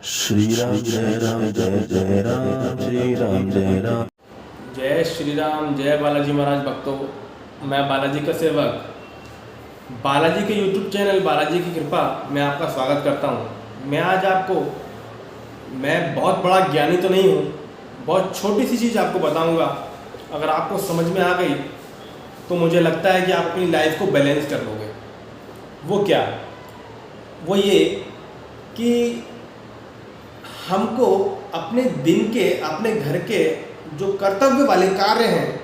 श्री राम जय राम जय जय राम श्री राम जय राम। जय श्री राम, जय बालाजी महाराज भक्तों। मैं बालाजी का सेवक, बालाजी के YouTube चैनल बालाजी की कृपा में आपका स्वागत करता हूँ। मैं आज आपको, मैं बहुत बड़ा ज्ञानी तो नहीं हूँ, बहुत छोटी सी चीज़ आपको बताऊँगा। अगर आपको समझ में आ गई तो मुझे लगता है कि आप अपनी लाइफ को बैलेंस कर लोगे। वो क्या? वो ये कि हमको अपने दिन के, अपने घर के जो कर्तव्य वाले कार्य हैं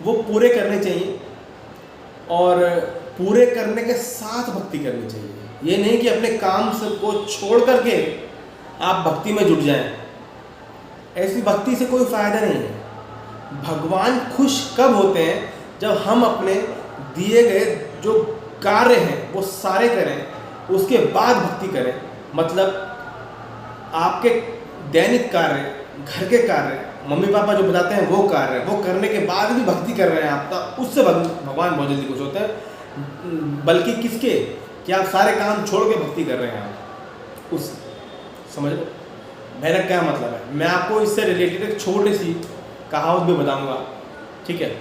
वो पूरे करने चाहिए, और पूरे करने के साथ भक्ति करनी चाहिए। ये नहीं कि अपने काम को छोड़ करके आप भक्ति में जुट जाएं। ऐसी भक्ति से कोई फ़ायदा नहीं है। भगवान खुश कब होते हैं? जब हम अपने दिए गए जो कार्य हैं वो सारे करें, उसके बाद भक्ति करें। मतलब आपके दैनिक कार्य, घर के कार्य, मम्मी पापा जो बताते हैं वो कार्य, वो करने के बाद भी भक्ति कर रहे हैं आप, तो उससे भगवान बहुत जल्दी खुश होते हैं। बल्कि किसके कि आप सारे काम छोड़ के भक्ति कर रहे हैं आप, उस समझ लो मेरा क्या मतलब है। मैं आपको इससे रिलेटेड एक छोटी सी कहावत भी बताऊंगा, ठीक है?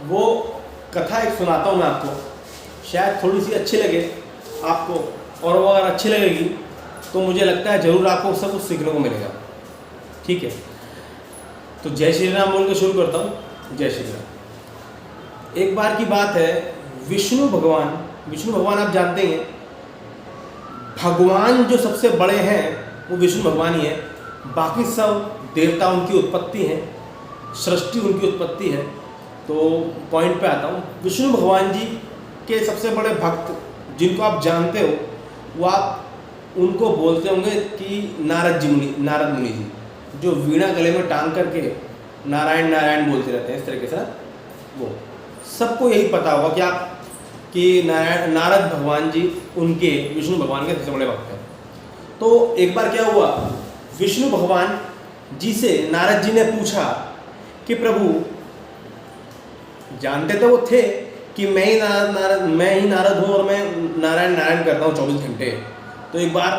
वो कथा एक सुनाता हूँ मैं आपको, शायद थोड़ी सी अच्छी लगे आपको, और वो अगर अच्छी लगेगी तो मुझे लगता है ज़रूर आपको उससे कुछ सीखने को मिलेगा, ठीक है? तो जय श्री राम बोल के शुरू करता हूँ। जय श्री राम। एक बार की बात है, विष्णु भगवान आप जानते हैं, भगवान जो सबसे बड़े हैं वो विष्णु भगवान ही है। बाकी सब देवता उनकी उत्पत्ति हैं, सृष्टि उनकी उत्पत्ति है। तो पॉइंट पे आता हूँ। विष्णु भगवान जी के सबसे बड़े भक्त जिनको आप जानते हो, वो आप उनको बोलते होंगे कि नारद मुनि जी, जो वीणा गले में टांग करके नारायण नारायण बोलते रहते हैं इस तरीके से। वो सबको यही पता होगा कि आप कि नारद भगवान जी उनके, विष्णु भगवान के सबसे बड़े भक्त हैं। तो एक बार क्या हुआ, विष्णु भगवान जी से नारद जी ने पूछा कि प्रभु, जानते तो वो थे कि मैं ही नारद हूँ और मैं नारायण नारायण करता हूँ 24 घंटे। तो एक बार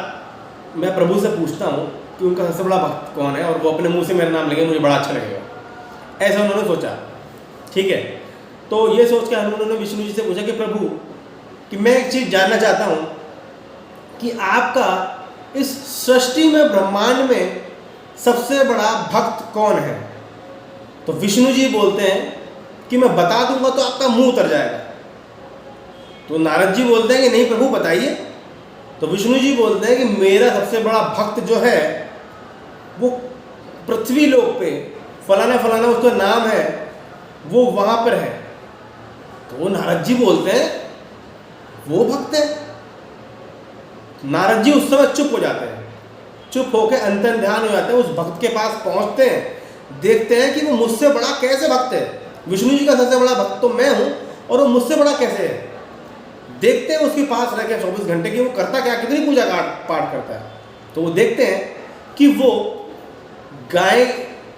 मैं प्रभु से पूछता हूँ कि उनका सबसे बड़ा भक्त कौन है, और वो अपने मुंह से मेरा नाम लेंगे, मुझे बड़ा अच्छा लगेगा। ऐसा उन्होंने सोचा, ठीक है? तो ये सोच के उन्होंने विष्णु जी से पूछा कि प्रभु, कि मैं एक चीज़ जानना चाहता हूँ कि आपका इस सृष्टि में, ब्रह्मांड में सबसे बड़ा भक्त कौन है? तो विष्णु जी बोलते हैं कि मैं बता दूंगा तो आपका मुंह उतर जाएगा। तो नारद जी बोलते हैं कि नहीं प्रभु बताइए। तो विष्णु जी बोलते हैं कि मेरा सबसे बड़ा भक्त जो है वो पृथ्वी लोक पे फलाना फलाना उसका नाम है, वो वहां पर है। तो वो नारद जी बोलते हैं वो भक्त है। नारद जी उस समय चुप हो जाते हैं, चुप होकर अंतर ध्यान हो जाते हैं, उस भक्त के पास पहुंचते हैं, देखते हैं कि वो मुझसे बड़ा कैसे भक्त है। विष्णु जी का सबसे बड़ा भक्त तो मैं हूं, और वो मुझसे बड़ा कैसे है। देखते हैं उसके पास रह के 24 घंटे की वो करता क्या, कितनी पूजा पाठ करता है। तो वो देखते हैं कि वो गाय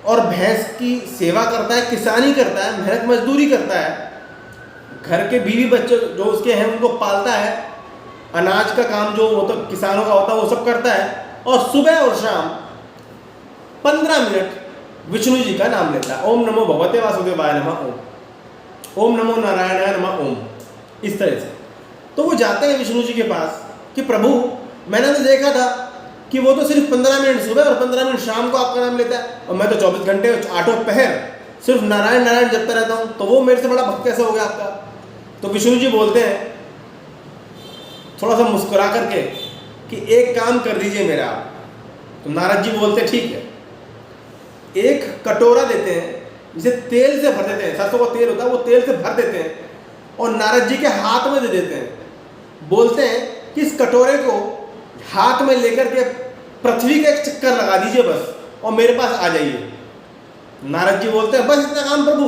और भैंस की सेवा करता है, किसानी करता है, मेहनत मजदूरी करता है, घर के बीवी बच्चे जो उसके हैं उनको पालता है, अनाज का काम जो वो तो किसानों का होता है वो सब करता है, और सुबह और शाम 15 मिनट विष्णु जी का नाम लेता है। ओम नमो भगवते वासुदेवाय नमः, ओम नमो नारायणाय नमः, ओम, इस तरह से। तो वो जाते हैं विष्णु जी के पास कि प्रभु, मैंने तो देखा था कि वो तो सिर्फ 15 मिनट सुबह और 15 मिनट शाम को आपका नाम लेता है, और मैं तो 24 घंटे 8 पहर सिर्फ नारायण नारायण जपता रहता हूँ, तो वो मेरे से बड़ा भक्त कैसे हो गया आपका? तो विष्णु जी बोलते हैं थोड़ा सा मुस्कुरा करके कि एक काम कर दीजिए मेरा आप। तो नारद जी बोलते हैं ठीक है। एक कटोरा देते हैं, जिसे तेल से भर देते हैं, सरसों का तेल होता है, वो तेल से भर देते हैं और नारद जी के हाथ में दे देते हैं। बोलते हैं कि इस कटोरे को हाथ में लेकर के पृथ्वी का एक चक्कर लगा दीजिए बस, और मेरे पास आ जाइए। नारद जी बोलते हैं बस इतना काम प्रभु?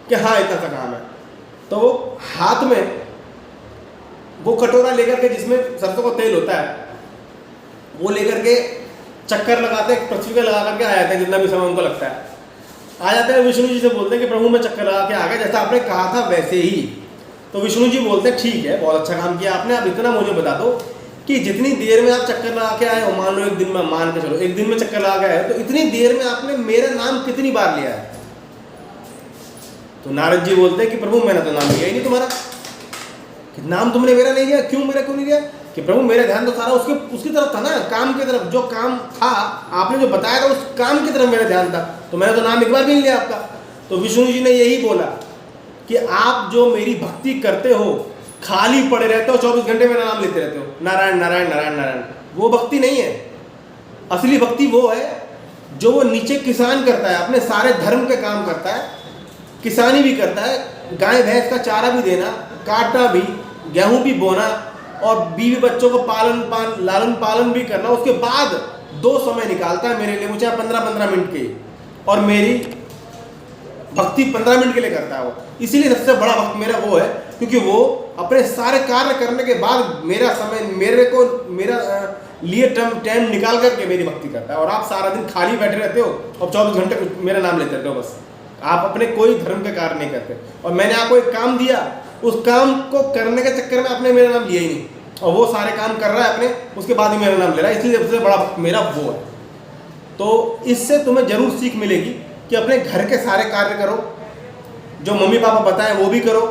कि हाँ इतना सा काम है। तो वो हाथ में वो कटोरा लेकर के, जिसमें सरसों का तेल होता है, वो लेकर के चक्कर लगाते हैं, पृथ्वी का लगा करके आ जाते हैं, जितना भी समय उनको लगता है आ जाते हैं। विष्णु जी से बोलते हैं कि प्रभु मैं चक्कर लगा के आ गया, जैसा आपने कहा था वैसे ही। तो विष्णु जी बोलते हैं ठीक है, बहुत अच्छा काम किया आपने। अब इतना मुझे बता दो कि जितनी देर में आप चक्कर लगा के आए हो, मान लो एक दिन में, मान के चलो एक दिन में चक्कर लगा के आए हो, तो इतनी देर में आपने मेरा नाम कितनी बार लिया है? तो नारद जी बोलते हैं कि प्रभु मैंने तो नाम लिया ही नहीं तुम्हारा। कि नाम तुमने मेरा नहीं लिया, क्यों मेरा क्यों नहीं लिया? कि प्रभु मेरा ध्यान तो सारा उसकी तरफ था ना, काम की तरफ। जो काम था आपने जो बताया था उस काम की तरफ मेरा ध्यान था, तो मैंने तो नाम एक बार भी नहीं लिया आपका। तो विष्णु जी ने यही बोला कि आप जो मेरी भक्ति करते हो, खाली पड़े रहते हो, 24 घंटे मेरा नाम लेते रहते हो, नारायण नारायण नारायण नारायण, वो भक्ति नहीं है। असली भक्ति वो है जो वो नीचे किसान करता है, अपने सारे धर्म के काम करता है, किसानी भी करता है, गाय भैंस का चारा भी देना, काटना भी, गेहूं भी बोना, और बीवी बच्चों को लालन पालन भी करना। उसके बाद 2 समय निकालता है मेरे लिए, मुझे 15-15 मिनट के, और मेरी भक्ति 15 मिनट के लिए करता है वो। इसीलिए सबसे बड़ा भक्त मेरा वो है, क्योंकि वो अपने सारे कार्य करने के बाद मेरा समय, मेरा लिए टाइम निकाल करके मेरी भक्ति करता है। और आप सारा दिन खाली बैठे रहते हो और 24 घंटे मेरा नाम लेते रहते हो, बस आप अपने कोई धर्म के कार्य नहीं करते। और मैंने आपको एक काम दिया, उस काम को करने के चक्कर में आपने मेरा नाम लिया ही नहीं, और वो सारे काम कर रहा है अपने, उसके बाद ही मेरा नाम ले रहा है। इसलिए सबसे बड़ा भक्त मेरा वो है। तो इससे तुम्हें जरूर सीख मिलेगी कि अपने घर के सारे कार्य करो, जो मम्मी पापा बताएं वो भी करो,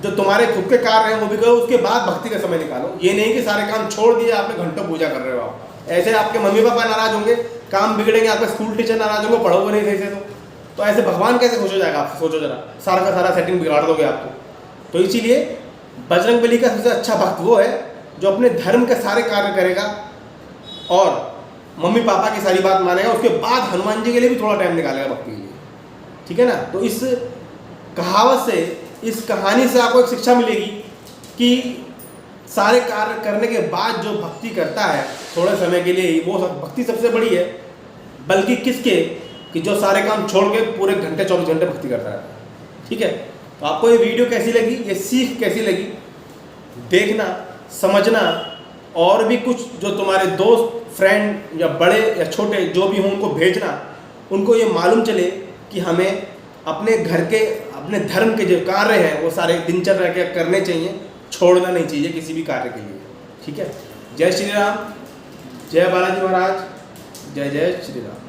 जो तुम्हारे खुद के कार्य हैं वो भी करो, उसके बाद भक्ति का समय निकालो। ये नहीं कि सारे काम छोड़ दिए आपने घंटों पूजा कर रहे हो आप, ऐसे आपके मम्मी पापा नाराज होंगे, काम बिगड़ेंगे, आपके स्कूल टीचर नाराज होंगे, पढ़ोगे नहीं सही से तो ऐसे भगवान कैसे खुश हो जाएगा आपसे? सोचो जरा, सारा का सारा सेटिंग बिगाड़ दोगे आप तो इसीलिए बजरंगबली का सबसे अच्छा भक्त वो है जो अपने धर्म के सारे कार्य करेगा और मम्मी पापा की सारी बात मानेगा, उसके बाद हनुमान जी के लिए भी थोड़ा टाइम निकालेगा भक्ति के लिए। ठीक है ना? तो इस कहावत से, इस कहानी से आपको एक शिक्षा मिलेगी कि सारे कार्य करने के बाद जो भक्ति करता है थोड़े समय के लिए ही, वो भक्ति सबसे बड़ी है। बल्कि किसके, कि जो सारे काम छोड़ के पूरे घंटे 24 घंटे भक्ति करता है। ठीक है? तो आपको ये वीडियो कैसी लगी, ये सीख कैसी लगी, देखना, समझना, और भी कुछ जो तुम्हारे दोस्त, फ्रेंड या बड़े या छोटे जो भी हों उनको भेजना, उनको ये मालूम चले कि हमें अपने घर के, अपने धर्म के जो कार्य हैं वो सारे दिनचर्या के करने चाहिए, छोड़ना नहीं चाहिए किसी भी कार्य के लिए। ठीक है? जय श्री राम, जय बालाजी महाराज, जय जय श्री राम।